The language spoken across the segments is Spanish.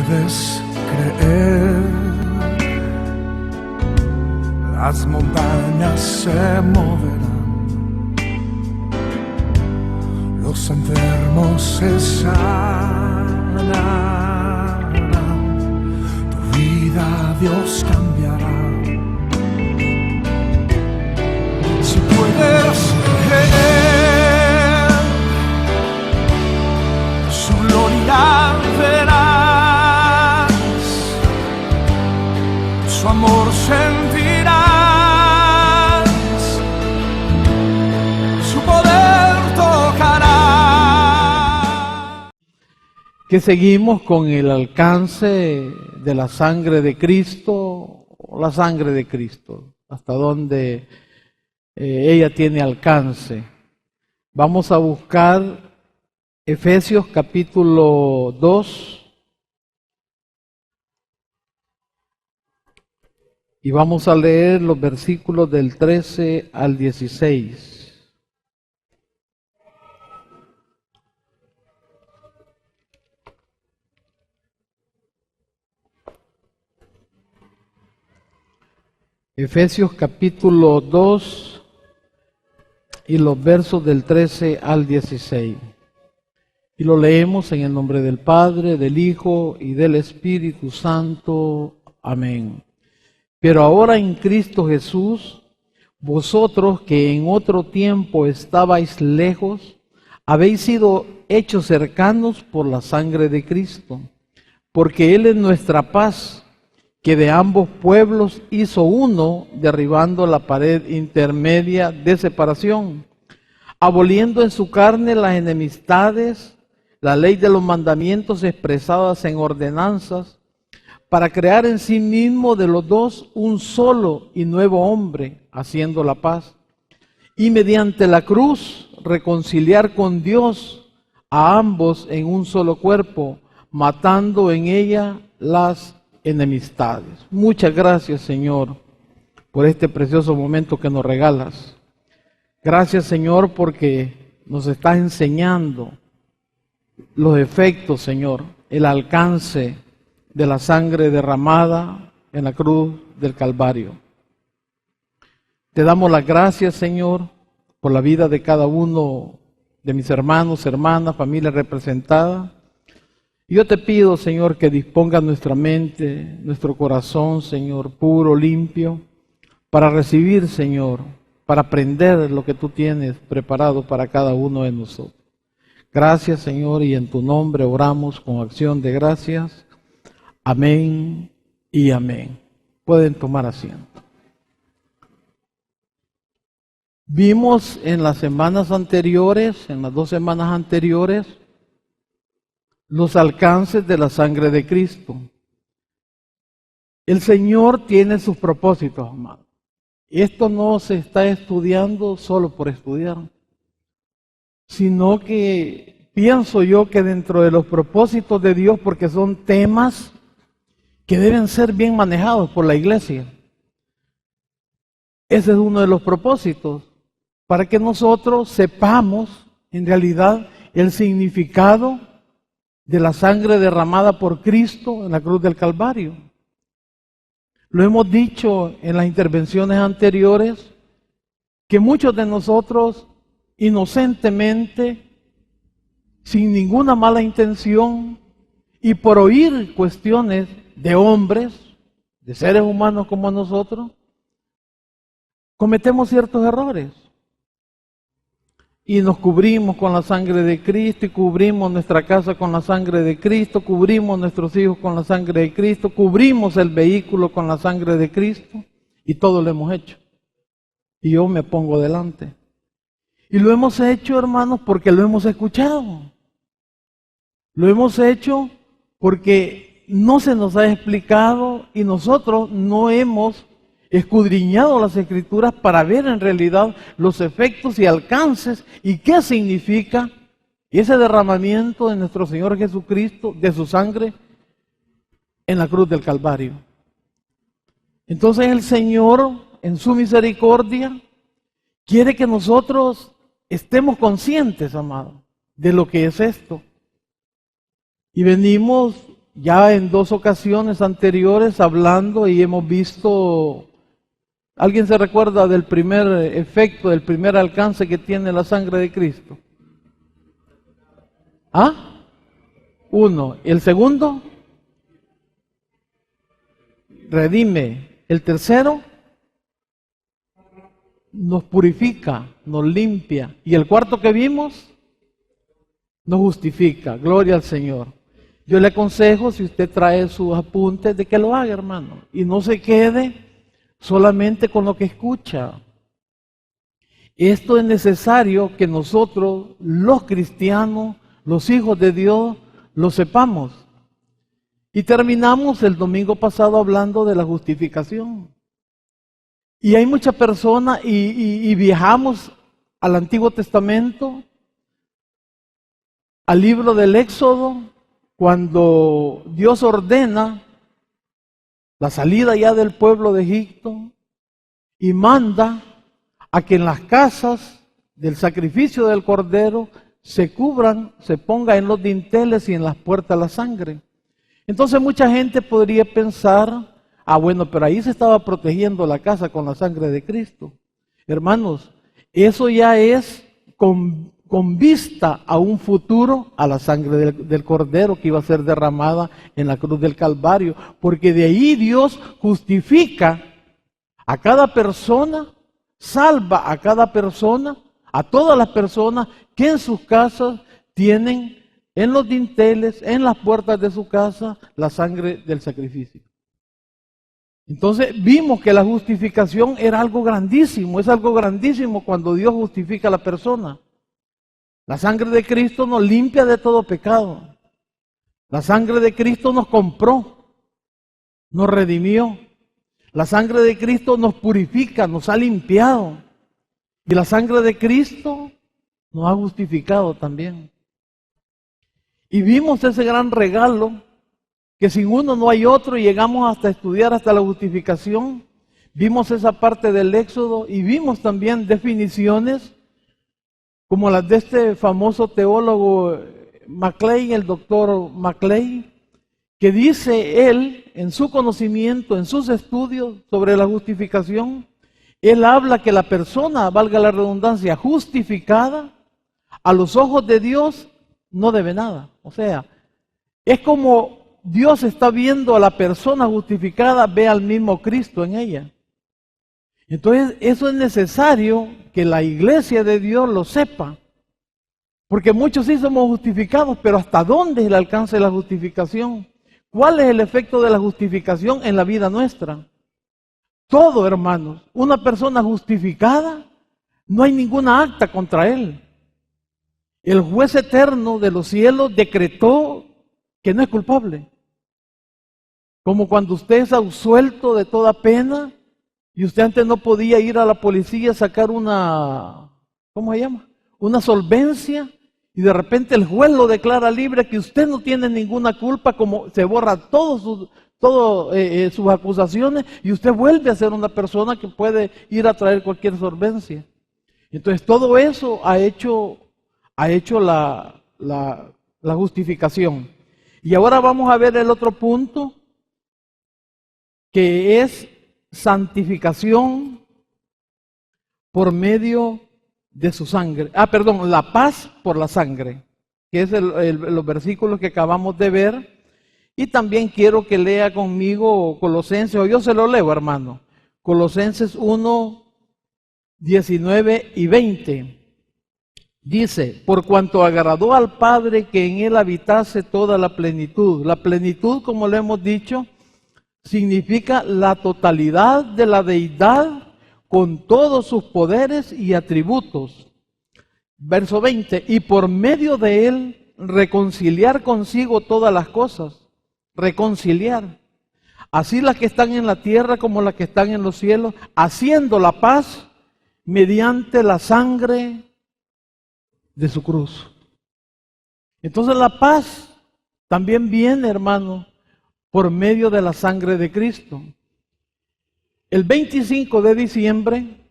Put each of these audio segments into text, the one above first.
puedes creer, las montañas se moverán, los enfermos se sanarán, tu vida Dios cambiará. Si puedes creer, su gloria verás, su amor sentirás, su poder tocará. Que seguimos con el alcance de la sangre de Cristo, la sangre de Cristo, hasta donde ella tiene alcance. Vamos a buscar Efesios capítulo 2 y vamos a leer los versículos del 13 al 16. Efesios capítulo 2 y los versos del 13 al 16. Y lo leemos en el nombre del Padre, del Hijo y del Espíritu Santo. Amén. Pero ahora en Cristo Jesús, vosotros que en otro tiempo estabais lejos, habéis sido hechos cercanos por la sangre de Cristo, porque Él es nuestra paz, que de ambos pueblos hizo uno, derribando la pared intermedia de separación, aboliendo en su carne las enemistades, la ley de los mandamientos expresadas en ordenanzas, para crear en sí mismo de los dos un solo y nuevo hombre, haciendo la paz, y mediante la cruz reconciliar con Dios a ambos en un solo cuerpo, matando en ella las enemistades. Muchas gracias, Señor, por este precioso momento que nos regalas. Gracias, Señor, porque nos estás enseñando los efectos, Señor, el alcance de la sangre derramada en la cruz del Calvario. Te damos las gracias, Señor, por la vida de cada uno de mis hermanos, hermanas, familia representada. Yo te pido, Señor, que disponga nuestra mente, nuestro corazón, Señor, puro, limpio, para recibir, Señor, para aprender lo que tú tienes preparado para cada uno de nosotros. Gracias, Señor, y en tu nombre oramos con acción de gracias. Amén y amén. Pueden tomar asiento. Vimos en las semanas anteriores, en las 2 semanas anteriores, los alcances de la sangre de Cristo. El Señor tiene sus propósitos, amado. Esto no se está estudiando solo por estudiar, sino que pienso yo que dentro de los propósitos de Dios, porque son temas que deben ser bien manejados por la iglesia. Ese es uno de los propósitos, para que nosotros sepamos en realidad el significado de la sangre derramada por Cristo en la cruz del Calvario. Lo hemos dicho en las intervenciones anteriores, que muchos de nosotros inocentemente, sin ninguna mala intención y por oír cuestiones de hombres, de seres humanos como nosotros, cometemos ciertos errores. Y nos cubrimos con la sangre de Cristo, y cubrimos nuestra casa con la sangre de Cristo, cubrimos nuestros hijos con la sangre de Cristo, cubrimos el vehículo con la sangre de Cristo, y todo lo hemos hecho. Y yo me pongo delante. Y lo hemos hecho, hermanos, porque lo hemos escuchado. Lo hemos hecho porque no se nos ha explicado y nosotros no hemos escudriñado las Escrituras para ver en realidad los efectos y alcances y qué significa ese derramamiento de nuestro Señor Jesucristo, de su sangre en la cruz del Calvario. Entonces el Señor, en su misericordia, quiere que nosotros estemos conscientes, amado, de lo que es esto. Y venimos ya en 2 ocasiones anteriores hablando y hemos visto, ¿alguien se recuerda del primer efecto, del primer alcance que tiene la sangre de Cristo? ¿Ah? 1. ¿El segundo? Redime. ¿El tercero? Nos purifica, nos limpia. ¿Y el cuarto que vimos? Nos justifica. Gloria al Señor. Yo le aconsejo, si usted trae sus apuntes, de que lo haga, hermano. Y no se quede solamente con lo que escucha. Esto es necesario que nosotros, los cristianos, los hijos de Dios, lo sepamos. Y terminamos el domingo pasado hablando de la justificación. Y hay muchas personas, y viajamos al Antiguo Testamento, al libro del Éxodo, cuando Dios ordena la salida ya del pueblo de Egipto y manda a que en las casas del sacrificio del Cordero se cubran, se ponga en los dinteles y en las puertas la sangre. Entonces mucha gente podría pensar, bueno, pero ahí se estaba protegiendo la casa con la sangre de Cristo. Hermanos, eso ya es con vista a un futuro, a la sangre del Cordero que iba a ser derramada en la cruz del Calvario, porque de ahí Dios justifica a cada persona, salva a cada persona, a todas las personas que en sus casas tienen en los dinteles, en las puertas de su casa, la sangre del sacrificio. Entonces vimos que la justificación era algo grandísimo, es algo grandísimo cuando Dios justifica a la persona. La sangre de Cristo nos limpia de todo pecado. La sangre de Cristo nos compró, nos redimió. La sangre de Cristo nos purifica, nos ha limpiado. Y la sangre de Cristo nos ha justificado también. Y vimos ese gran regalo, que sin uno no hay otro, y llegamos hasta estudiar hasta la justificación. Vimos esa parte del Éxodo y vimos también definiciones como las de este famoso teólogo Maclay, el doctor Maclay, que dice él, en su conocimiento, en sus estudios sobre la justificación, él habla que la persona, valga la redundancia, justificada, a los ojos de Dios no debe nada. O sea, es como Dios está viendo a la persona justificada, ve al mismo Cristo en ella. Entonces, eso es necesario que la iglesia de Dios lo sepa. Porque muchos sí somos justificados, pero ¿hasta dónde es el alcance de la justificación? ¿Cuál es el efecto de la justificación en la vida nuestra? Todo, hermanos. Una persona justificada, no hay ninguna acta contra él. El juez eterno de los cielos decretó que no es culpable. Como cuando usted es absuelto de toda pena y usted antes no podía ir a la policía a sacar una, ¿cómo se llama? Una solvencia, y de repente el juez lo declara libre, que usted no tiene ninguna culpa, como se borra todas sus acusaciones y usted vuelve a ser una persona que puede ir a traer cualquier solvencia. Entonces todo eso ha hecho la justificación. Y ahora vamos a ver el otro punto, que es santificación por medio de su sangre. La paz por la sangre, que es los versículos que acabamos de ver. Y también quiero que lea conmigo Colosenses, o yo se lo leo, hermano. Colosenses 1, 19 y 20. Dice, por cuanto agradó al Padre que en él habitase toda la plenitud. La plenitud, como le hemos dicho, significa la totalidad de la deidad con todos sus poderes y atributos. Verso 20, y por medio de él reconciliar consigo todas las cosas. Reconciliar. Así las que están en la tierra como las que están en los cielos, haciendo la paz mediante la sangre de su cruz. Entonces la paz también viene, hermano, por medio de la sangre de Cristo. El 25 de diciembre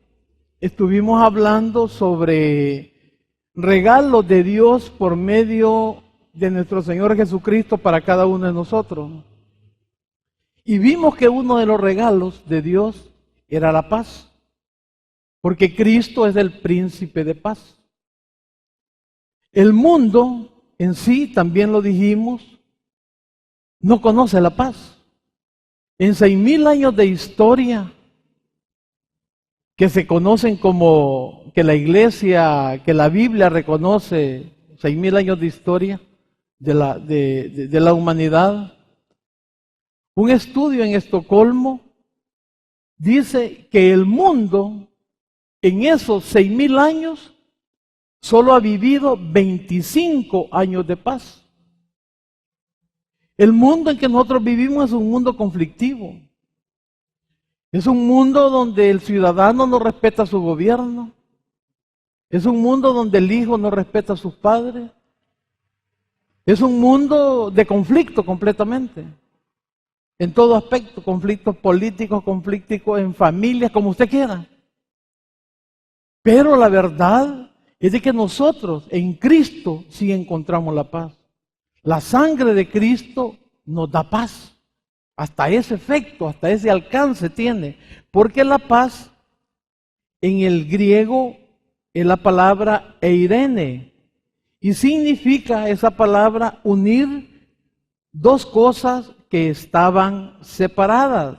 estuvimos hablando sobre regalos de Dios por medio de nuestro Señor Jesucristo para cada uno de nosotros. Y vimos que uno de los regalos de Dios era la paz, porque Cristo es el príncipe de paz. El mundo en sí, también lo dijimos, no conoce la paz. En 6,000 años de historia, que se conocen como, que la iglesia, que la Biblia reconoce, 6,000 años de historia de la humanidad. Un estudio en Estocolmo dice que el mundo en esos 6,000 años solo ha vivido 25 años de paz. El mundo en que nosotros vivimos es un mundo conflictivo. Es un mundo donde el ciudadano no respeta a su gobierno. Es un mundo donde el hijo no respeta a sus padres. Es un mundo de conflicto completamente. En todo aspecto, conflictos políticos, conflictos en familias, como usted quiera. Pero la verdad es de que nosotros en Cristo sí encontramos la paz. La sangre de Cristo nos da paz. Hasta ese efecto, hasta ese alcance tiene. Porque la paz en el griego es la palabra eirene. Y significa esa palabra unir dos cosas que estaban separadas.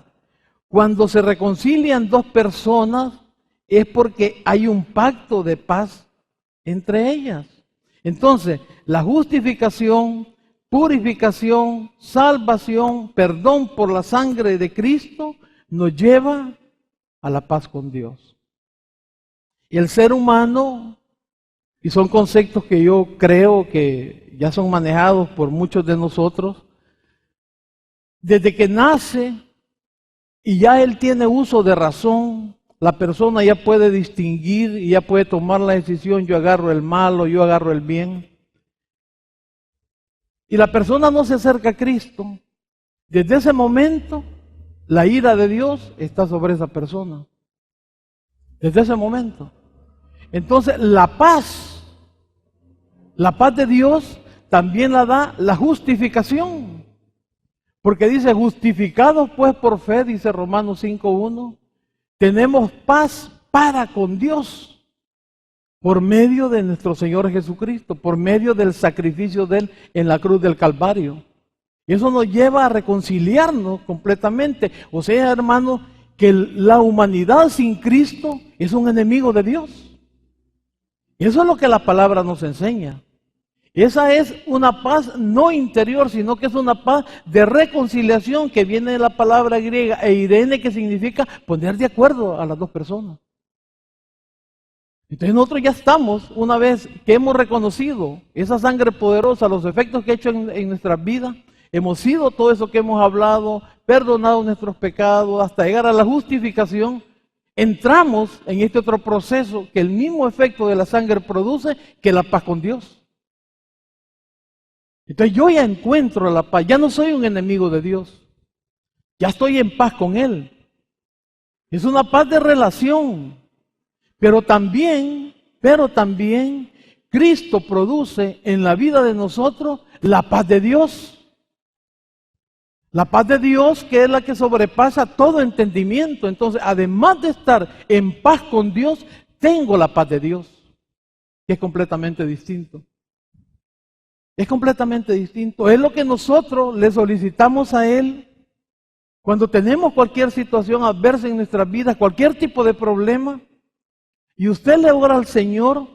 Cuando se reconcilian dos personas es porque hay un pacto de paz entre ellas. Entonces, la justificación, purificación, salvación, perdón por la sangre de Cristo nos lleva a la paz con Dios. Y el ser humano, y son conceptos que yo creo que ya son manejados por muchos de nosotros, desde que nace y ya él tiene uso de razón, la persona ya puede distinguir y ya puede tomar la decisión, yo agarro el mal o yo agarro el bien. Y la persona no se acerca a Cristo, desde ese momento la ira de Dios está sobre esa persona. Desde ese momento. Entonces la paz de Dios también la da la justificación. Porque dice, justificados pues por fe, dice Romanos 5:1, tenemos paz para con Dios por medio de nuestro Señor Jesucristo, por medio del sacrificio de Él en la cruz del Calvario. Y eso nos lleva a reconciliarnos completamente. O sea, hermanos, que la humanidad sin Cristo es un enemigo de Dios. Y eso es lo que la palabra nos enseña. Esa es una paz no interior, sino que es una paz de reconciliación que viene de la palabra griega eirene, que significa poner de acuerdo a las dos personas. Entonces nosotros ya estamos, una vez que hemos reconocido esa sangre poderosa, los efectos que ha hecho en nuestras vidas, hemos sido todo eso que hemos hablado, perdonado nuestros pecados, hasta llegar a la justificación, entramos en este otro proceso que el mismo efecto de la sangre produce, que la paz con Dios. Entonces yo ya encuentro la paz, ya no soy un enemigo de Dios, ya estoy en paz con Él. Es una paz de relación, pero también Cristo produce en la vida de nosotros la paz de Dios. La paz de Dios, que es la que sobrepasa todo entendimiento. Entonces, además de estar en paz con Dios, tengo la paz de Dios, que es completamente distinto. Es completamente distinto. Es lo que nosotros le solicitamos a Él cuando tenemos cualquier situación adversa en nuestras vidas, cualquier tipo de problema, y usted le ora al Señor,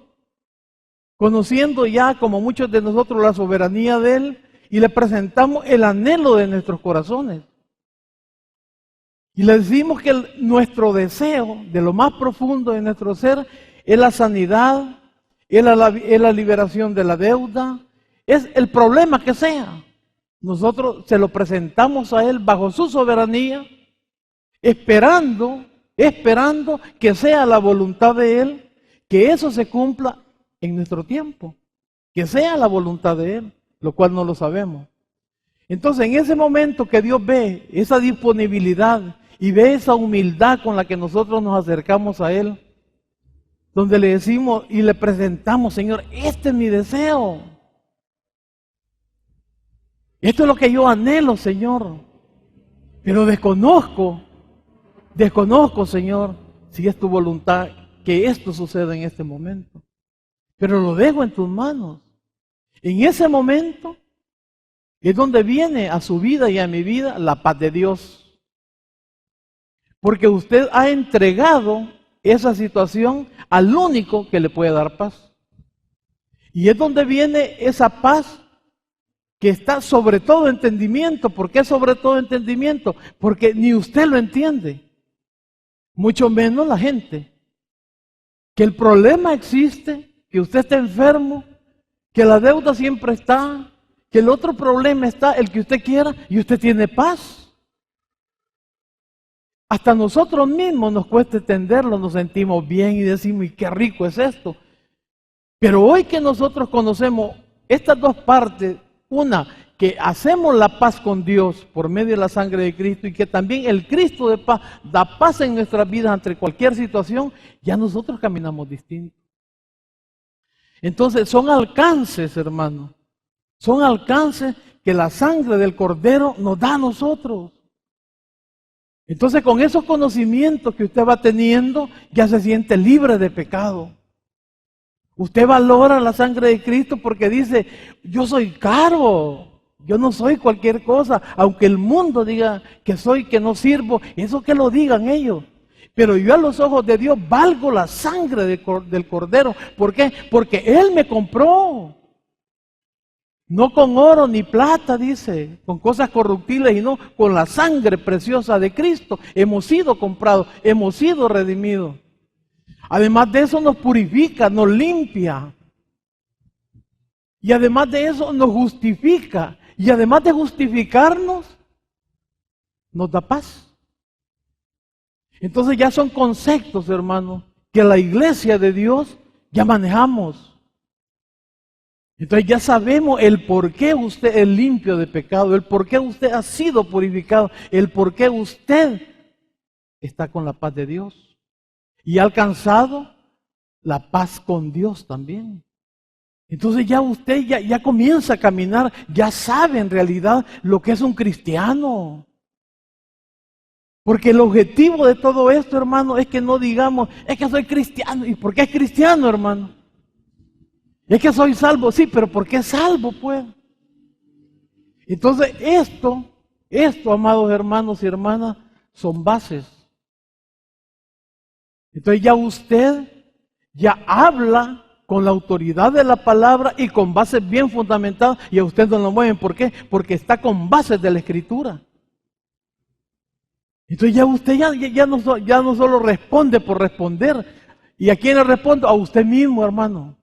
conociendo ya, como muchos de nosotros, la soberanía de Él, y le presentamos el anhelo de nuestros corazones. Y le decimos que nuestro deseo, de lo más profundo de nuestro ser, es la sanidad, es la liberación de la deuda, es el problema que sea. Nosotros se lo presentamos a Él bajo su soberanía, esperando que sea la voluntad de Él, que eso se cumpla en nuestro tiempo, que sea la voluntad de Él, lo cual no lo sabemos. Entonces, en ese momento que Dios ve esa disponibilidad y ve esa humildad con la que nosotros nos acercamos a Él, donde le decimos y le presentamos, Señor, este es mi deseo. Esto es lo que yo anhelo, Señor. Pero desconozco, Señor, si es tu voluntad que esto suceda en este momento. Pero lo dejo en tus manos. En ese momento es donde viene a su vida y a mi vida la paz de Dios. Porque usted ha entregado esa situación al único que le puede dar paz. Y es donde viene esa paz que está sobre todo entendimiento. ¿Por qué sobre todo entendimiento? Porque ni usted lo entiende, mucho menos la gente. Que el problema existe, que usted está enfermo, que la deuda siempre está, que el otro problema está, el que usted quiera, y usted tiene paz. Hasta nosotros mismos nos cuesta entenderlo, nos sentimos bien y decimos, y qué rico es esto. Pero hoy que nosotros conocemos estas dos partes, una, que hacemos la paz con Dios por medio de la sangre de Cristo y que también el Cristo de paz da paz en nuestras vidas ante cualquier situación, ya nosotros caminamos distinto. Entonces son alcances, hermanos, son alcances que la sangre del Cordero nos da a nosotros. Entonces con esos conocimientos que usted va teniendo, ya se siente libre de pecado. Usted valora la sangre de Cristo porque dice, yo soy caro, yo no soy cualquier cosa, aunque el mundo diga que soy, que no sirvo, eso que lo digan ellos. Pero yo a los ojos de Dios valgo la sangre del Cordero. ¿Por qué? Porque Él me compró. No con oro ni plata, dice, con cosas corruptibles, sino con la sangre preciosa de Cristo. Hemos sido comprados, hemos sido redimidos. Además de eso nos purifica, nos limpia. Y además de eso nos justifica. Y además de justificarnos, nos da paz. Entonces ya son conceptos, hermanos, que la iglesia de Dios ya manejamos. Entonces ya sabemos el por qué usted es limpio de pecado, el por qué usted ha sido purificado, el por qué usted está con la paz de Dios. Y ha alcanzado la paz con Dios también. Entonces ya usted ya comienza a caminar, ya sabe en realidad lo que es un cristiano. Porque el objetivo de todo esto, hermano, es que no digamos, es que soy cristiano. ¿Y por qué es cristiano, hermano? Es que soy salvo, sí, pero ¿por qué salvo, pues? Entonces esto, amados hermanos y hermanas, son bases. Entonces ya usted ya habla con la autoridad de la palabra y con bases bien fundamentadas y a usted no lo mueven. ¿Por qué? Porque está con bases de la Escritura. Entonces ya usted ya no solo responde por responder. ¿Y a quién le respondo? A usted mismo, hermano.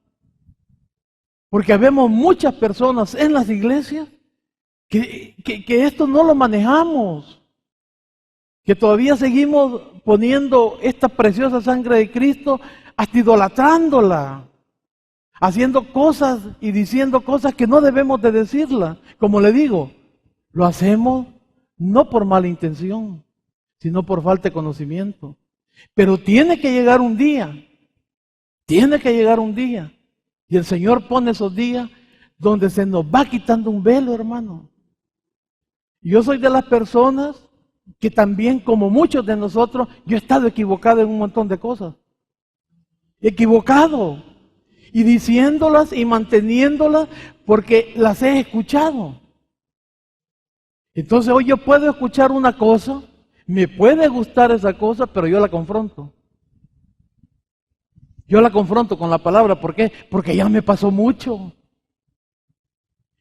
Porque vemos muchas personas en las iglesias que esto no lo manejamos. Que todavía seguimos poniendo esta preciosa sangre de Cristo, hasta idolatrándola, haciendo cosas y diciendo cosas que no debemos de decirlas. Como le digo, lo hacemos no por mala intención, sino por falta de conocimiento. Pero tiene que llegar un día, y el Señor pone esos días donde se nos va quitando un velo, hermano. Yo soy de las personas que también, como muchos de nosotros, yo he estado equivocado en un montón de cosas. Equivocado. Y diciéndolas y manteniéndolas porque las he escuchado. Entonces hoy yo puedo escuchar una cosa, me puede gustar esa cosa, pero yo la confronto. Yo la confronto con la palabra. ¿Por qué? Porque ya me pasó mucho.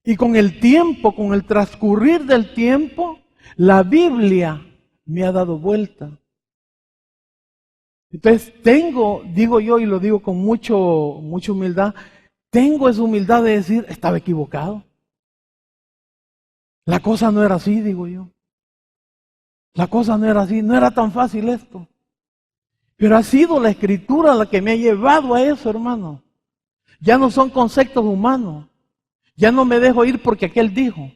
Y con el tiempo, con el transcurrir del tiempo, la Biblia me ha dado vuelta. Entonces digo yo y lo digo con mucha humildad, tengo esa humildad de decir, estaba equivocado. La cosa no era así, digo yo. La cosa no era así, no era tan fácil esto. Pero ha sido la Escritura la que me ha llevado a eso, hermano. Ya no son conceptos humanos. Ya no me dejo ir porque aquel dijo.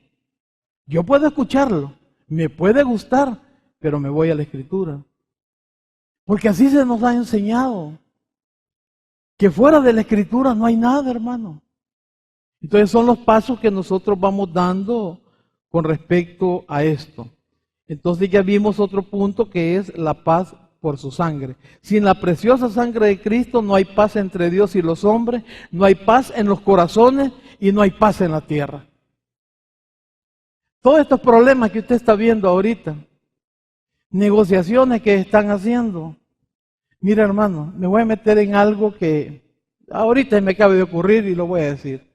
Yo puedo escucharlo, me puede gustar, pero me voy a la Escritura. Porque así se nos ha enseñado. Que fuera de la Escritura no hay nada, hermano. Entonces son los pasos que nosotros vamos dando con respecto a esto. Entonces ya vimos otro punto que es la paz por su sangre. Sin la preciosa sangre de Cristo no hay paz entre Dios y los hombres, no hay paz en los corazones y no hay paz en la tierra. Todos estos problemas que usted está viendo ahorita, negociaciones que están haciendo. Mira, hermano, me voy a meter en algo que ahorita me acaba de ocurrir y lo voy a decir.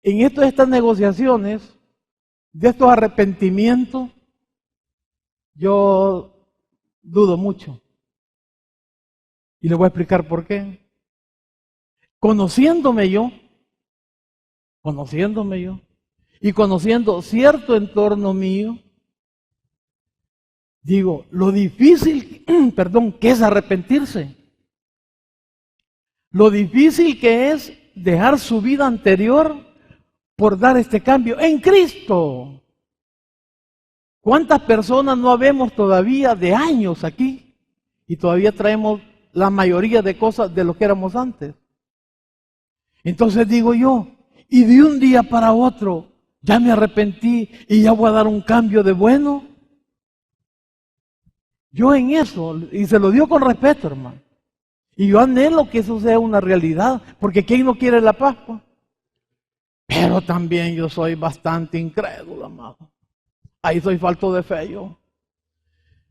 En estas negociaciones, de estos arrepentimientos, yo dudo mucho. Y le voy a explicar por qué. Conociéndome yo, y conociendo cierto entorno mío, digo, lo difícil, que es arrepentirse. Lo difícil que es dejar su vida anterior por dar este cambio en Cristo. ¿Cuántas personas no habemos todavía de años aquí? Y todavía traemos la mayoría de cosas de lo que éramos antes. Entonces digo yo, y de un día para otro, ya me arrepentí y ya voy a dar un cambio de bueno. Yo en eso, y se lo digo con respeto, hermano, y yo anhelo que eso sea una realidad, porque ¿quién no quiere la paz? Pero también yo soy bastante incrédulo, amado. Ahí soy falto de fe yo.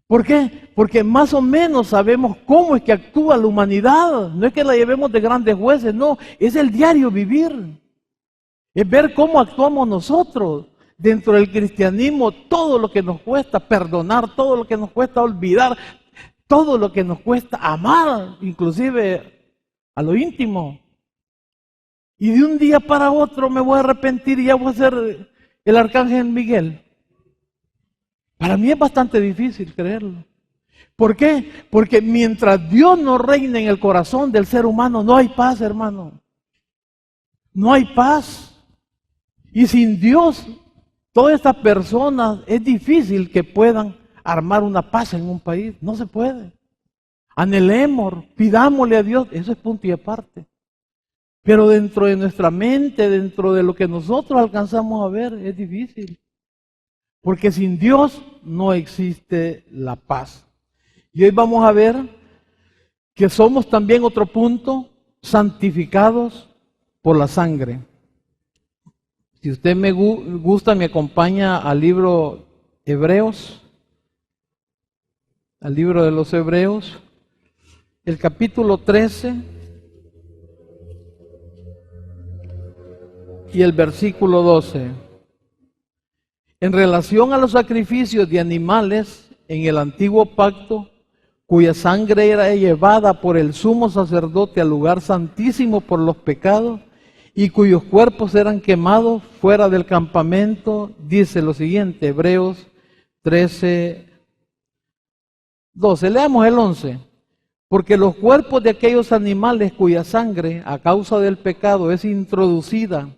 ¿Por qué? Porque más o menos sabemos cómo es que actúa la humanidad. No es que la llevemos de grandes jueces, no, es el diario vivir. Es ver cómo actuamos nosotros. Dentro del cristianismo, todo lo que nos cuesta perdonar, todo lo que nos cuesta olvidar, todo lo que nos cuesta amar, inclusive a lo íntimo. Y de un día para otro me voy a arrepentir y ya voy a ser el arcángel Miguel. Para mí es bastante difícil creerlo. ¿Por qué? Porque mientras Dios no reine en el corazón del ser humano, no hay paz, hermano. No hay paz. Y sin Dios, todas estas personas es difícil que puedan armar una paz en un país. No se puede. Anhelemos, pidámosle a Dios. Eso es punto y aparte. Pero dentro de nuestra mente, dentro de lo que nosotros alcanzamos a ver, es difícil. Porque sin Dios no existe la paz. Y hoy vamos a ver que somos también, otro punto, santificados por la sangre. Si usted me gusta, me acompaña al libro Hebreos, al libro de los Hebreos, el capítulo 13 y el versículo 12. En relación a los sacrificios de animales en el antiguo pacto, cuya sangre era llevada por el sumo sacerdote al lugar santísimo por los pecados, y cuyos cuerpos eran quemados fuera del campamento, dice lo siguiente, Hebreos 13, 12. Leamos el 11. Porque los cuerpos de aquellos animales cuya sangre, a causa del pecado, es introducida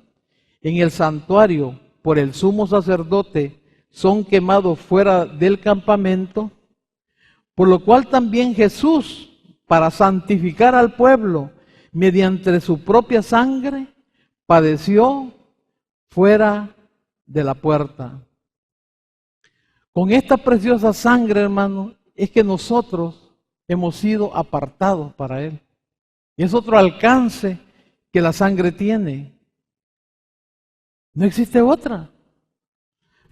en el santuario por el sumo sacerdote, son quemados fuera del campamento, por lo cual también Jesús, para santificar al pueblo mediante su propia sangre, padeció fuera de la puerta. Con esta preciosa sangre, hermano, es que nosotros hemos sido apartados para Él. Y es otro alcance que la sangre tiene. No existe otra.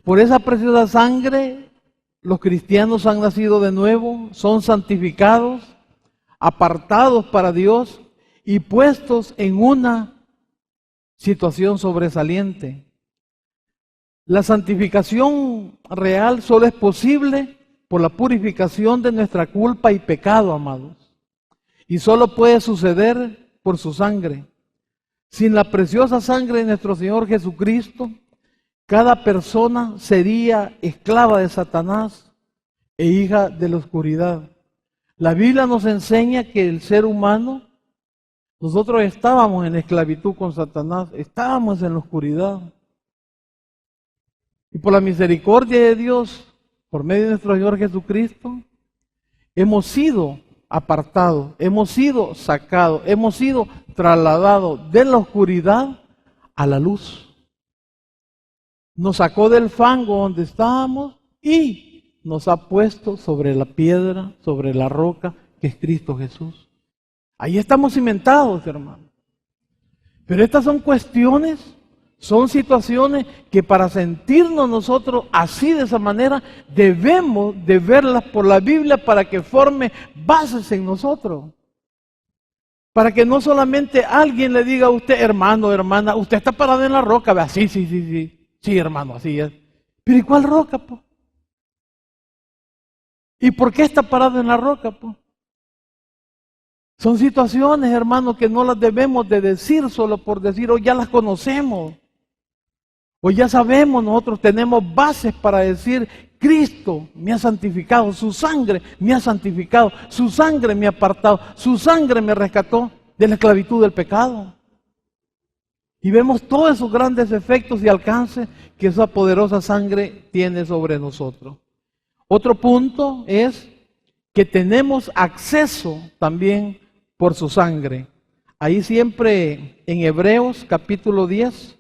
Por esa preciosa sangre, los cristianos han nacido de nuevo, son santificados, apartados para Dios y puestos en una situación sobresaliente. La santificación real solo es posible por la purificación de nuestra culpa y pecado, amados. Y solo puede suceder por su sangre. Sin la preciosa sangre de nuestro Señor Jesucristo, cada persona sería esclava de Satanás e hija de la oscuridad. La Biblia nos enseña que el ser humano, nosotros estábamos en esclavitud con Satanás, estábamos en la oscuridad. Y por la misericordia de Dios, por medio de nuestro Señor Jesucristo, hemos sido apartados, hemos sido sacados, hemos sido trasladados de la oscuridad a la luz. nos sacó del fango donde estábamos y nos ha puesto sobre la piedra, sobre la roca que es Cristo Jesús. Ahí estamos cimentados, hermano. Pero estas son cuestiones, son situaciones que para sentirnos nosotros así de esa manera, debemos de verlas por la Biblia para que forme bases en nosotros. Para que no solamente alguien le diga a usted, hermano, hermana, usted está parado en la roca, vea, sí, hermano, así es. Pero ¿y cuál roca, pues? ¿Y por qué está parado en la roca, pues? Son situaciones, hermano, que no las debemos de decir solo por decir, o ya las conocemos. O ya sabemos, nosotros tenemos bases para decir, Cristo me ha santificado, su sangre me ha santificado, su sangre me ha apartado, su sangre me rescató de la esclavitud del pecado. Y vemos todos esos grandes efectos y alcances que esa poderosa sangre tiene sobre nosotros. Otro punto es que tenemos acceso también por su sangre. Ahí siempre en Hebreos capítulo 10,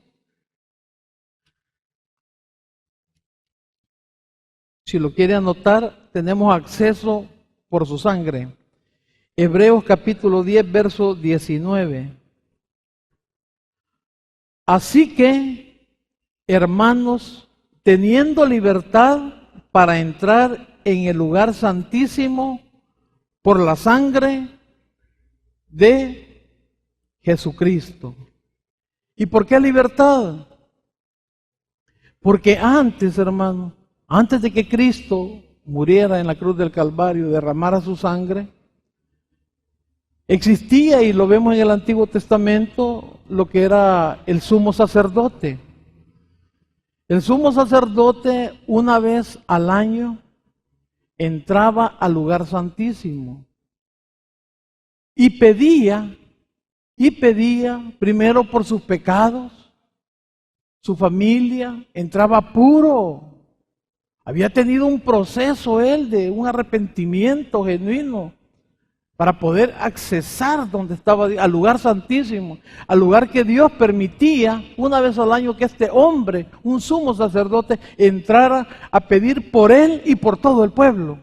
si lo quiere anotar, tenemos acceso por su sangre. Hebreos capítulo 10, verso 19. Así que, hermanos, teniendo libertad para entrar en el lugar santísimo por la sangre de Jesucristo. ¿Y por qué libertad? Porque antes, hermano, antes de que Cristo muriera en la cruz del Calvario, derramara su sangre, existía, y lo vemos en el Antiguo Testamento, lo que era el sumo sacerdote. El sumo sacerdote una vez al año entraba al lugar santísimo y pedía primero por sus pecados, su familia, entraba puro. Había tenido un proceso él de un arrepentimiento genuino para poder accesar donde estaba, al lugar santísimo, al lugar que Dios permitía una vez al año que este hombre, un sumo sacerdote, entrara a pedir por él y por todo el pueblo.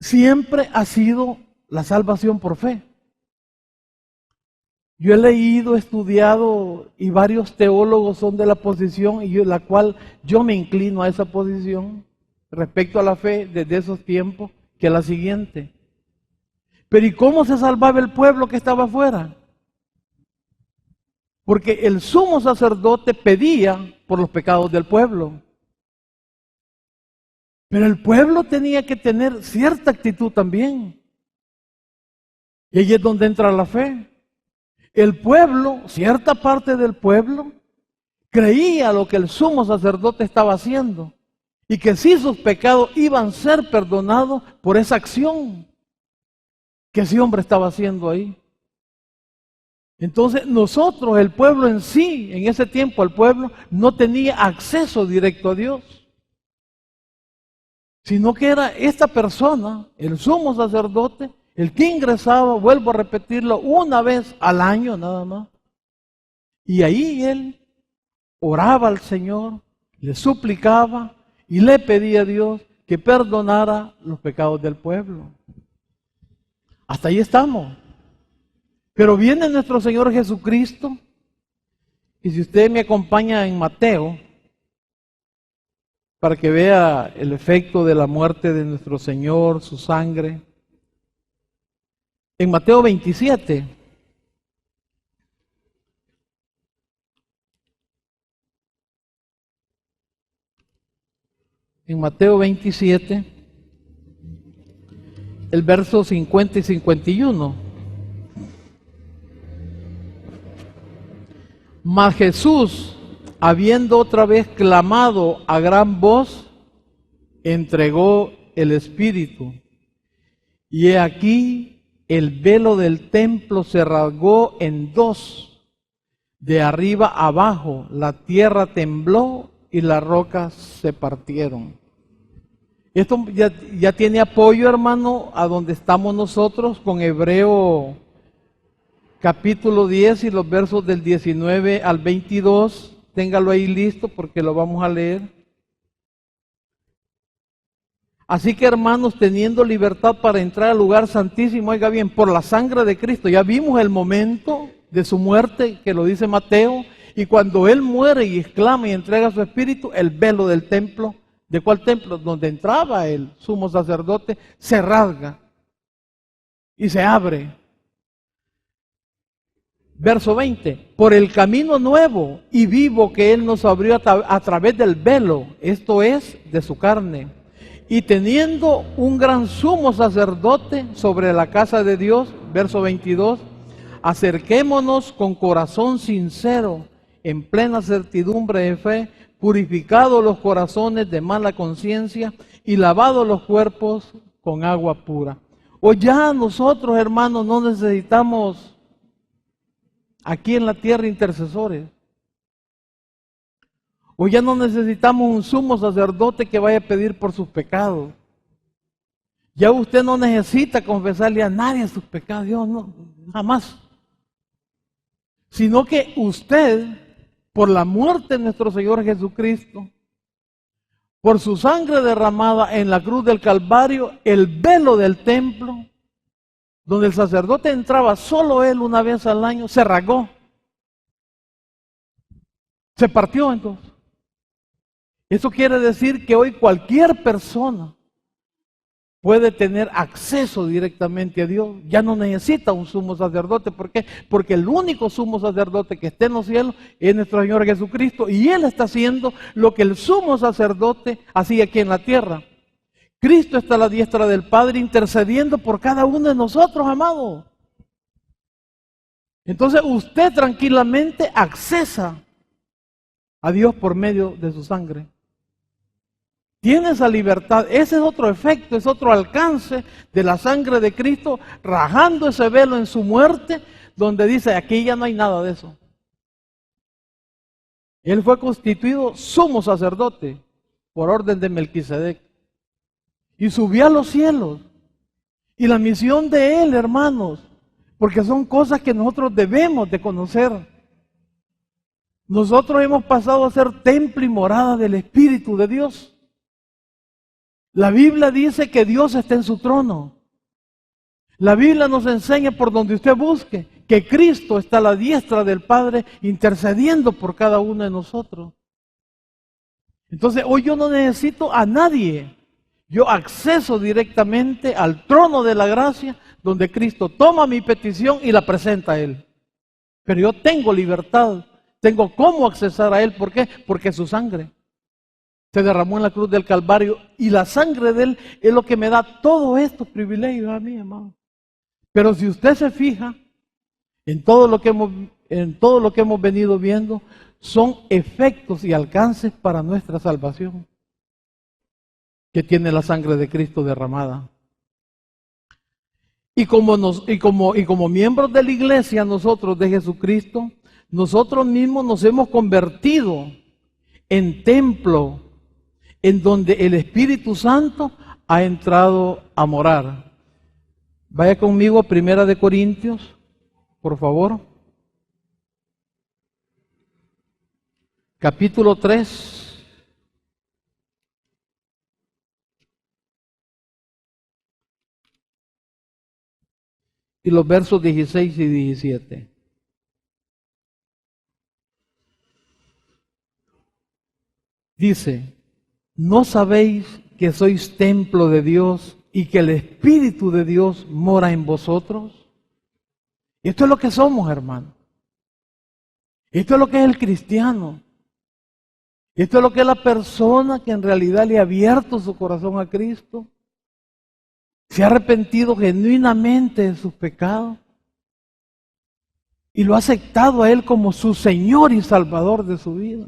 Siempre ha sido la salvación por fe. Yo he leído, estudiado, y varios teólogos son de la posición, y la cual yo me inclino a esa posición respecto a la fe desde esos tiempos, que es la siguiente. Pero ¿y cómo se salvaba el pueblo que estaba afuera? Porque el sumo sacerdote pedía por los pecados del pueblo. Pero el pueblo tenía que tener cierta actitud también. Y ahí es donde entra la fe. El pueblo, cierta parte del pueblo, creía lo que el sumo sacerdote estaba haciendo y que sí sus pecados iban a ser perdonados por esa acción que ese hombre estaba haciendo ahí. Entonces nosotros, el pueblo en sí, en ese tiempo el pueblo no tenía acceso directo a Dios, sino que era esta persona, el sumo sacerdote, el que ingresaba, vuelvo a repetirlo, una vez al año nada más. Y ahí él oraba al Señor, le suplicaba y le pedía a Dios que perdonara los pecados del pueblo. Hasta ahí estamos. Pero viene nuestro Señor Jesucristo, y si usted me acompaña en Mateo, para que vea el efecto de la muerte de nuestro Señor, su sangre. En Mateo 27, el verso 50 y 51. Mas Jesús, habiendo otra vez clamado a gran voz, entregó el Espíritu. Y he aquí, el velo del templo se rasgó en dos, de arriba a abajo, la tierra tembló y las rocas se partieron. Esto ya tiene apoyo, hermano, a donde estamos nosotros con Hebreo capítulo 10 y los versos del 19 al 22. Téngalo ahí listo porque lo vamos a leer. Así que, hermanos, teniendo libertad para entrar al lugar santísimo, oiga bien, por la sangre de Cristo. Ya vimos el momento de su muerte, que lo dice Mateo, y cuando Él muere y exclama y entrega su espíritu, el velo del templo, ¿de cuál templo? Donde entraba el sumo sacerdote, se rasga y se abre. Verso 20, por el camino nuevo y vivo que Él nos abrió a través del velo, esto es, de su carne. Y teniendo un gran sumo sacerdote sobre la casa de Dios, verso 22, acerquémonos con corazón sincero, en plena certidumbre de fe, purificados los corazones de mala conciencia y lavados los cuerpos con agua pura. O ya nosotros, hermanos, no necesitamos aquí en la tierra intercesores. O ya no necesitamos un sumo sacerdote que vaya a pedir por sus pecados. Ya usted no necesita confesarle a nadie sus pecados, Dios no, jamás. Sino que usted, por la muerte de nuestro Señor Jesucristo, por su sangre derramada en la cruz del Calvario, el velo del templo, donde el sacerdote entraba solo él una vez al año, se rasgó. Se partió entonces. Eso quiere decir que hoy cualquier persona puede tener acceso directamente a Dios. Ya no necesita un sumo sacerdote. ¿Por qué? Porque el único sumo sacerdote que está en los cielos es nuestro Señor Jesucristo. Y Él está haciendo lo que el sumo sacerdote hacía aquí en la tierra. Cristo está a la diestra del Padre intercediendo por cada uno de nosotros, amados. Entonces usted tranquilamente accesa a Dios por medio de su sangre. Tiene esa libertad. Ese es otro efecto, es otro alcance de la sangre de Cristo, rajando ese velo en su muerte, donde dice, aquí ya no hay nada de eso. Él fue constituido sumo sacerdote por orden de Melquisedec. Y subió a los cielos. Y la misión de Él, hermanos, porque son cosas que nosotros debemos de conocer. Nosotros hemos pasado a ser templo y morada del Espíritu de Dios. La Biblia dice que Dios está en su trono. La Biblia nos enseña por donde usted busque que Cristo está a la diestra del Padre intercediendo por cada uno de nosotros. Entonces hoy yo no necesito a nadie. Yo acceso directamente al trono de la gracia donde Cristo toma mi petición y la presenta a Él. Pero yo tengo libertad, tengo cómo accesar a Él. ¿Por qué? Porque su sangre se derramó en la cruz del Calvario y la sangre de Él es lo que me da todos estos privilegios a mí, hermano. Pero si usted se fija en todo lo que hemos venido viendo, son efectos y alcances para nuestra salvación que tiene la sangre de Cristo derramada. Y como miembros de la iglesia, nosotros de Jesucristo, nosotros mismos nos hemos convertido en templo en donde el Espíritu Santo ha entrado a morar. Vaya conmigo a 1 Corintios, por favor. Capítulo 3. Y los versos 16 y 17. Dice, ¿no sabéis que sois templo de Dios y que el Espíritu de Dios mora en vosotros? Esto es lo que somos, hermano. Esto es lo que es el cristiano. Esto es lo que es la persona que en realidad le ha abierto su corazón a Cristo. Se ha arrepentido genuinamente de sus pecados y lo ha aceptado a Él como su Señor y Salvador de su vida,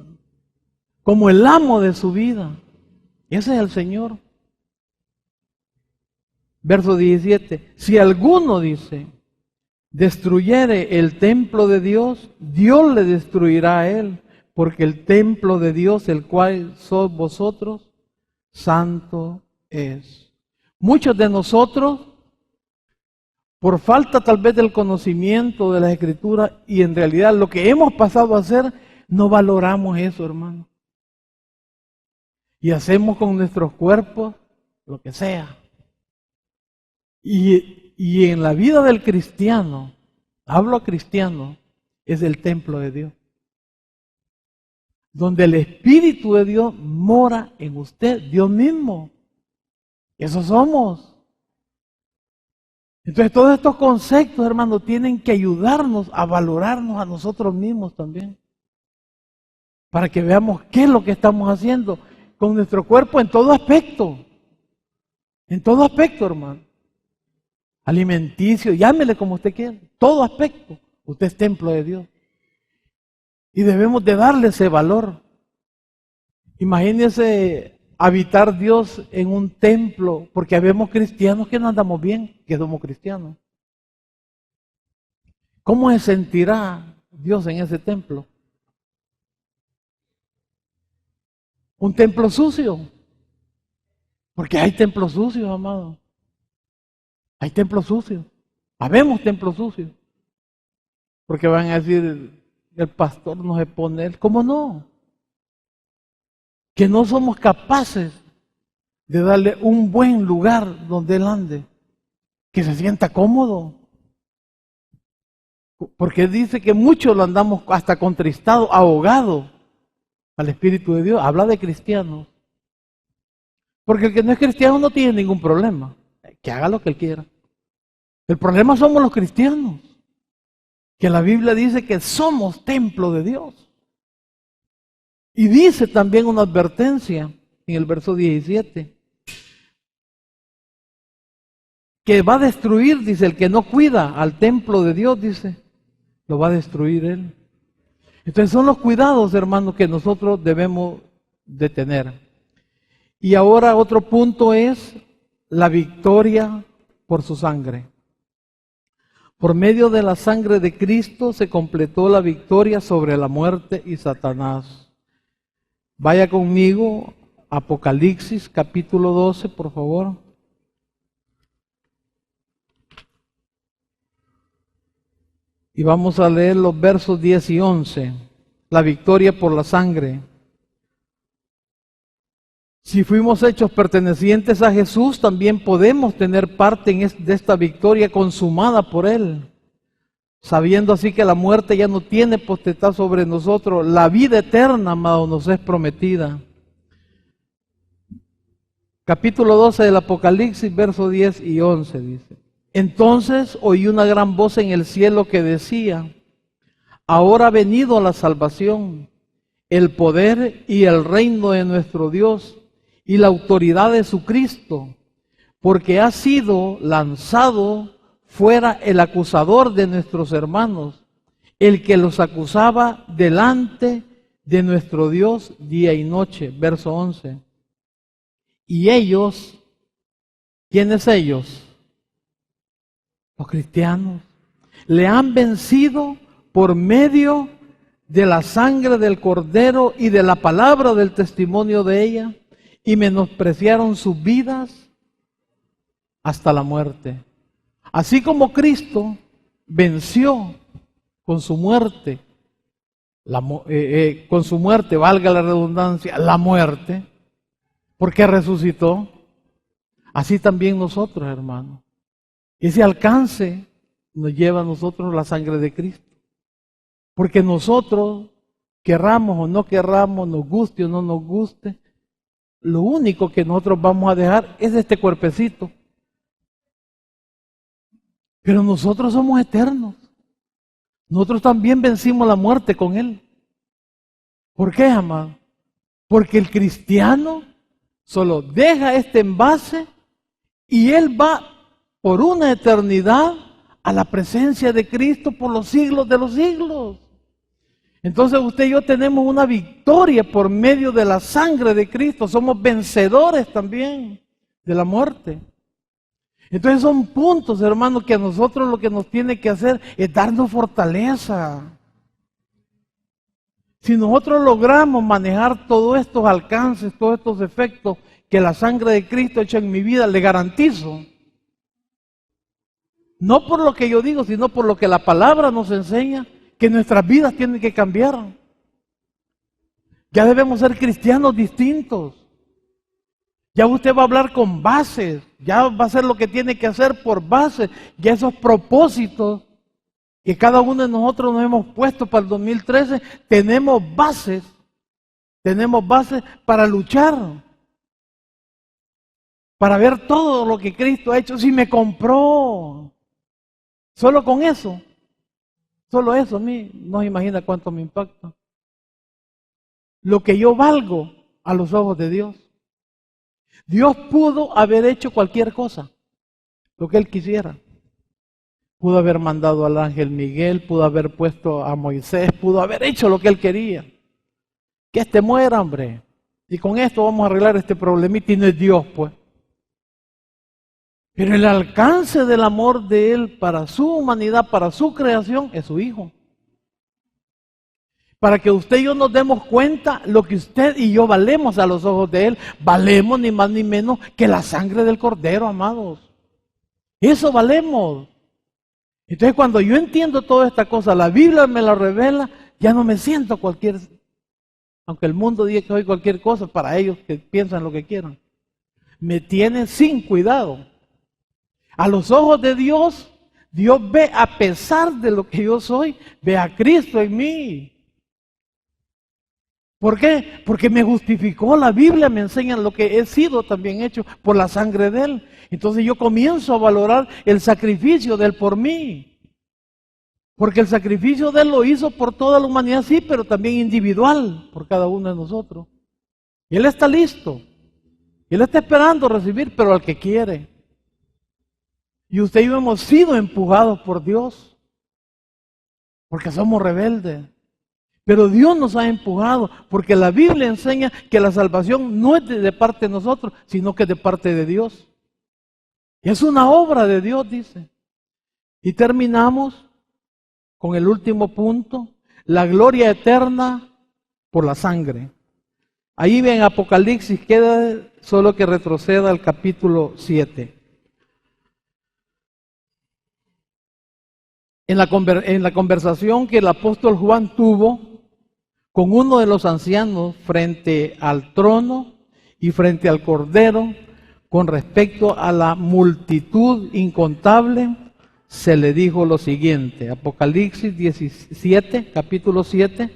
como el amo de su vida. Ese es el Señor. Verso 17. Si alguno dice, destruyere el templo de Dios, Dios le destruirá a él, porque el templo de Dios, el cual sois vosotros, santo es. Muchos de nosotros por falta tal vez del conocimiento de las Escrituras y en realidad lo que hemos pasado a hacer, no valoramos eso, hermano. Y hacemos con nuestros cuerpos lo que sea. Y en la vida del cristiano, hablo cristiano, es el templo de Dios. Donde el Espíritu de Dios mora en usted, Dios mismo. Eso somos. Entonces todos estos conceptos, hermano, tienen que ayudarnos a valorarnos a nosotros mismos también. Para que veamos qué es lo que estamos haciendo con nuestro cuerpo en todo aspecto. En todo aspecto, hermano. Alimenticio, llámele como usted quiera. Todo aspecto. Usted es templo de Dios. Y debemos de darle ese valor. Imagínese habitar Dios en un templo, porque vemos cristianos que no andamos bien, que somos cristianos. ¿Cómo se sentirá Dios en ese templo? Un templo sucio. Porque hay templos sucios, amado. Hay templos sucios. Habemos templos sucios. Porque van a decir, el pastor nos expone. ¿Cómo no? Que no somos capaces de darle un buen lugar donde él ande. Que se sienta cómodo. Porque dice que muchos lo andamos hasta contristados, ahogados al Espíritu de Dios. Habla de cristianos. Porque el que no es cristiano no tiene ningún problema. Que haga lo que él quiera. El problema somos los cristianos. Que la Biblia dice que somos templo de Dios. Y dice también una advertencia en el verso 17. Que va a destruir, dice, el que no cuida al templo de Dios, dice, lo va a destruir él. Entonces son los cuidados, hermanos, que nosotros debemos de tener. Y ahora otro punto es la victoria por su sangre. Por medio de la sangre de Cristo se completó la victoria sobre la muerte y Satanás. Vaya conmigo, Apocalipsis capítulo 12, por favor. Y vamos a leer los versos 10 y 11. La victoria por la sangre. Si fuimos hechos pertenecientes a Jesús, también podemos tener parte de esta victoria consumada por Él. Sabiendo así que la muerte ya no tiene potestad sobre nosotros, la vida eterna, amado, nos es prometida. Capítulo 12 del Apocalipsis, versos 10 y 11 dice. Entonces oí una gran voz en el cielo que decía, ahora ha venido la salvación, el poder y el reino de nuestro Dios y la autoridad de su Cristo, porque ha sido lanzado fuera el acusador de nuestros hermanos, el que los acusaba delante de nuestro Dios día y noche. Verso 11. Y ellos, ¿quiénes ellos? Los cristianos. Le han vencido por medio de la sangre del Cordero y de la palabra del testimonio de ella, y menospreciaron sus vidas hasta la muerte. Así como Cristo venció con su muerte, valga la redundancia, la muerte, porque resucitó, así también nosotros, hermanos. Ese alcance nos lleva a nosotros la sangre de Cristo. Porque nosotros, querramos o no querramos, nos guste o no nos guste, lo único que nosotros vamos a dejar es este cuerpecito. Pero nosotros somos eternos. Nosotros también vencimos la muerte con Él. ¿Por qué, amado? Porque el cristiano solo deja este envase y él va por una eternidad a la presencia de Cristo por los siglos de los siglos. Entonces usted y yo tenemos una victoria por medio de la sangre de Cristo. Somos vencedores también de la muerte. Entonces son puntos, hermanos, que a nosotros lo que nos tiene que hacer es darnos fortaleza. Si nosotros logramos manejar todos estos alcances, todos estos efectos que la sangre de Cristo ha hecho en mi vida, le garantizo No por lo que yo digo, sino por lo que la palabra nos enseña, que nuestras vidas tienen que cambiar. Ya debemos ser cristianos distintos. Ya usted va a hablar con bases, ya va a hacer lo que tiene que hacer por bases, ya esos propósitos que cada uno de nosotros nos hemos puesto para el 2013, tenemos bases para luchar, para ver todo lo que Cristo ha hecho. Si me compró, solo con eso, solo eso a mí no se imagina cuánto me impacta. Lo que yo valgo a los ojos de Dios. Dios pudo haber hecho cualquier cosa, lo que Él quisiera. Pudo haber mandado al ángel Miguel, pudo haber puesto a Moisés, pudo haber hecho lo que Él quería. Que este muera, hombre. Y con esto vamos a arreglar este problemita y no es Dios, pues. Pero el alcance del amor de Él para su humanidad, para su creación, es su Hijo. Para que usted y yo nos demos cuenta lo que usted y yo valemos a los ojos de Él, valemos ni más ni menos que la sangre del Cordero, amados. Eso valemos. Entonces cuando yo entiendo toda esta cosa, la Biblia me la revela, ya no me siento cualquier, aunque el mundo diga que soy cualquier cosa, para ellos que piensan lo que quieran. Me tiene sin cuidado. A los ojos de Dios, Dios ve, a pesar de lo que yo soy, ve a Cristo en mí. ¿Por qué? Porque me justificó. La Biblia me enseña lo que he sido también hecho por la sangre de Él. Entonces yo comienzo a valorar el sacrificio de Él por mí. Porque el sacrificio de Él lo hizo por toda la humanidad, sí, pero también individual, por cada uno de nosotros. Y Él está listo. Y Él está esperando recibir, pero al que quiere. Y usted y yo hemos sido empujados por Dios. Porque somos rebeldes. Pero Dios nos ha empujado, porque la Biblia enseña que la salvación no es de parte de nosotros, sino que es de parte de Dios. Es una obra de Dios, dice. Y terminamos con el último punto, la gloria eterna por la sangre. Ahí en Apocalipsis queda solo que retroceda al capítulo 7. En la conversación que el apóstol Juan tuvo con uno de los ancianos frente al trono y frente al Cordero, con respecto a la multitud incontable, se le dijo lo siguiente, Apocalipsis 17, capítulo 7,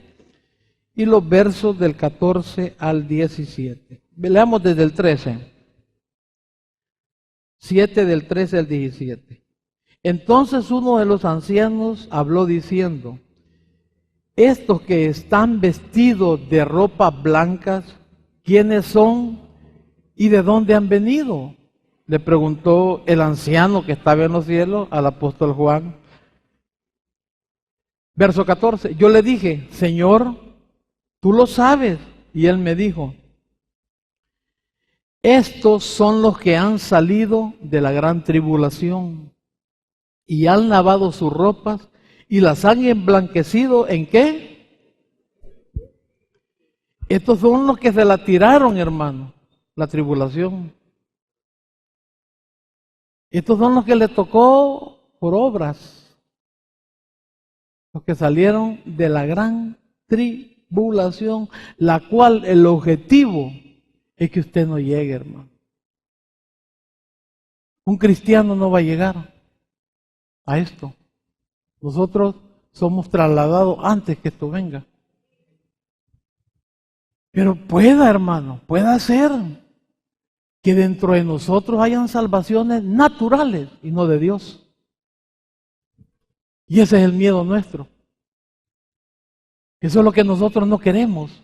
y los versos del 14 al 17. Leamos desde el 13. 7 del 13 al 17. Entonces uno de los ancianos habló diciendo, estos que están vestidos de ropas blancas, ¿quiénes son y de dónde han venido? Le preguntó el anciano que estaba en los cielos al apóstol Juan. Verso 14, yo le dije, Señor, tú lo sabes. Y él me dijo, estos son los que han salido de la gran tribulación y han lavado sus ropas y las han emblanquecido, ¿en qué? Estos son los que se la tiraron, hermano, la tribulación. Estos son los que le tocó por obras, los que salieron de la gran tribulación, la cual el objetivo es que usted no llegue, hermano. Un cristiano no va a llegar a esto. Nosotros somos trasladados antes que esto venga. Pero pueda, hermano, pueda ser que dentro de nosotros hayan salvaciones naturales y no de Dios. Y ese es el miedo nuestro. Eso es lo que nosotros no queremos.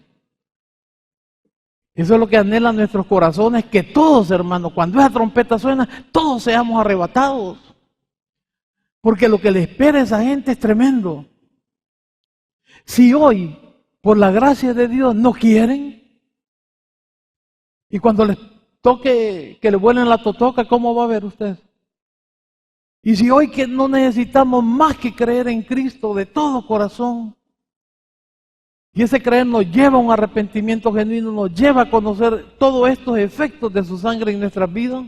Eso es lo que anhelan nuestros corazones, que todos, hermanos, cuando esa trompeta suena, todos seamos arrebatados. Porque lo que le espera a esa gente es tremendo. Si hoy, por la gracia de Dios, no quieren, y cuando les toque que le vuelen la totoca, ¿cómo va a ver usted? Y si hoy que no necesitamos más que creer en Cristo de todo corazón, y ese creer nos lleva a un arrepentimiento genuino, nos lleva a conocer todos estos efectos de su sangre en nuestras vidas,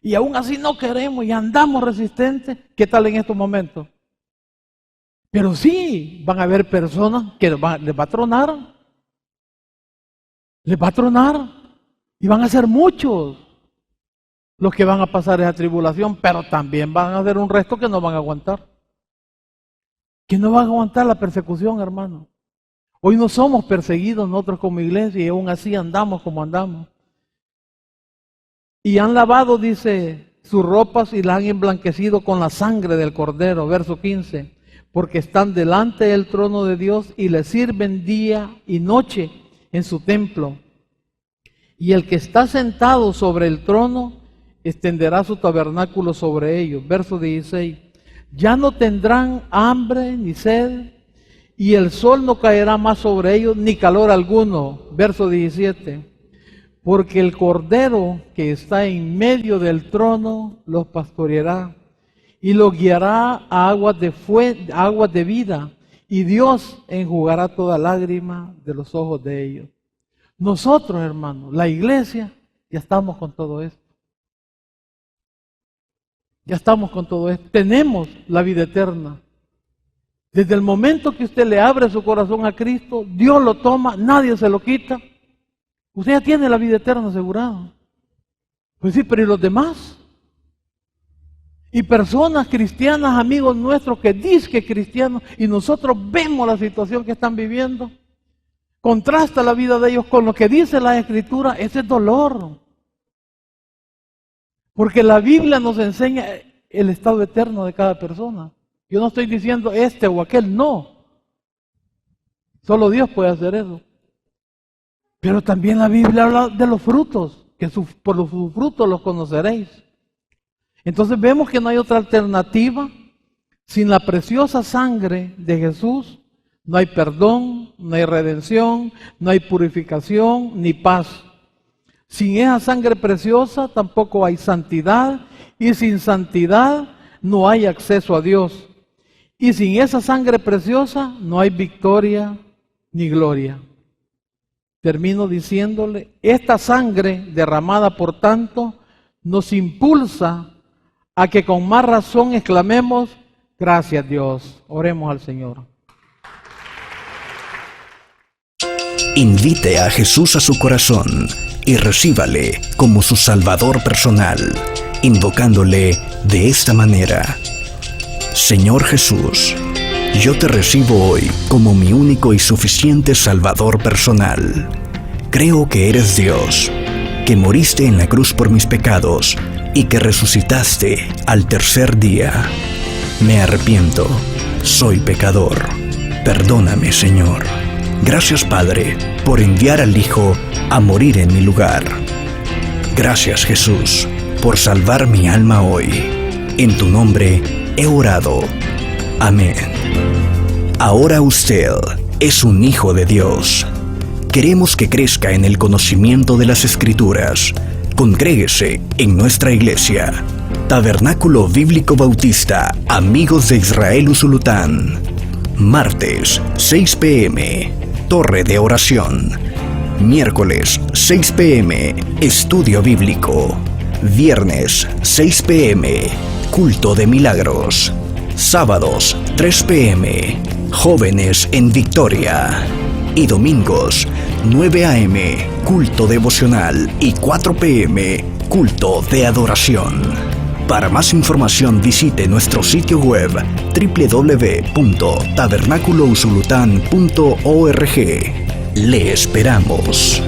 Y aún así no queremos y andamos resistentes. ¿Qué tal en estos momentos? Pero sí, van a haber personas que les va a tronar. Les va a tronar. Y van a ser muchos los que van a pasar esa tribulación, pero también van a ser un resto que no van a aguantar. Que no van a aguantar la persecución, hermano. Hoy no somos perseguidos nosotros como iglesia y aún así andamos como andamos. Y han lavado, dice, sus ropas y las han emblanquecido con la sangre del Cordero, verso 15, porque están delante del trono de Dios y le sirven día y noche en su templo. Y el que está sentado sobre el trono extenderá su tabernáculo sobre ellos. Verso 16. Ya no tendrán hambre ni sed, y el sol no caerá más sobre ellos, ni calor alguno. Verso 17. Porque el Cordero que está en medio del trono los pastoreará y los guiará a aguas de vida, y Dios enjugará toda lágrima de los ojos de ellos. Nosotros, hermanos, la iglesia, ya estamos con todo esto. Ya estamos con todo esto. Tenemos la vida eterna. Desde el momento que usted le abre su corazón a Cristo, Dios lo toma, nadie se lo quita. Usted ya tiene la vida eterna asegurada. Pues sí, pero ¿y los demás? Y personas cristianas, amigos nuestros que dicen que cristianos, y nosotros vemos la situación que están viviendo. Contrasta la vida de ellos con lo que dice la Escritura. Ese es dolor. Porque la Biblia nos enseña el estado eterno de cada persona. Yo no estoy diciendo este o aquel, no. Solo Dios puede hacer eso. Pero también la Biblia habla de los frutos, que por sus frutos los conoceréis. Entonces vemos que no hay otra alternativa. Sin la preciosa sangre de Jesús, no hay perdón, no hay redención, no hay purificación ni paz. Sin esa sangre preciosa tampoco hay santidad, y sin santidad no hay acceso a Dios. Y sin esa sangre preciosa no hay victoria ni gloria. Termino diciéndole, esta sangre derramada por tanto nos impulsa a que con más razón exclamemos, gracias Dios. Oremos al Señor. Invite a Jesús a su corazón y recíbale como su Salvador personal, invocándole de esta manera. Señor Jesús, yo te recibo hoy como mi único y suficiente Salvador personal. Creo que eres Dios, que moriste en la cruz por mis pecados y que resucitaste al tercer día. Me arrepiento, soy pecador. Perdóname, Señor. Gracias, Padre, por enviar al Hijo a morir en mi lugar. Gracias, Jesús, por salvar mi alma hoy. En tu nombre he orado. Amén. Ahora usted es un hijo de Dios. Queremos que crezca en el conocimiento de las Escrituras. Congréguese en nuestra iglesia. Tabernáculo Bíblico Bautista, Amigos de Israel Usulután. Martes, 6 p.m., Torre de Oración. Miércoles, 6 p.m., Estudio Bíblico. Viernes, 6 p.m., Culto de Milagros. Sábados, 3 p.m., Jóvenes en Victoria. Y domingos, 9 a.m., Culto Devocional y 4 p.m., Culto de Adoración. Para más información visite nuestro sitio web www.tabernaculousulután.org. Le esperamos.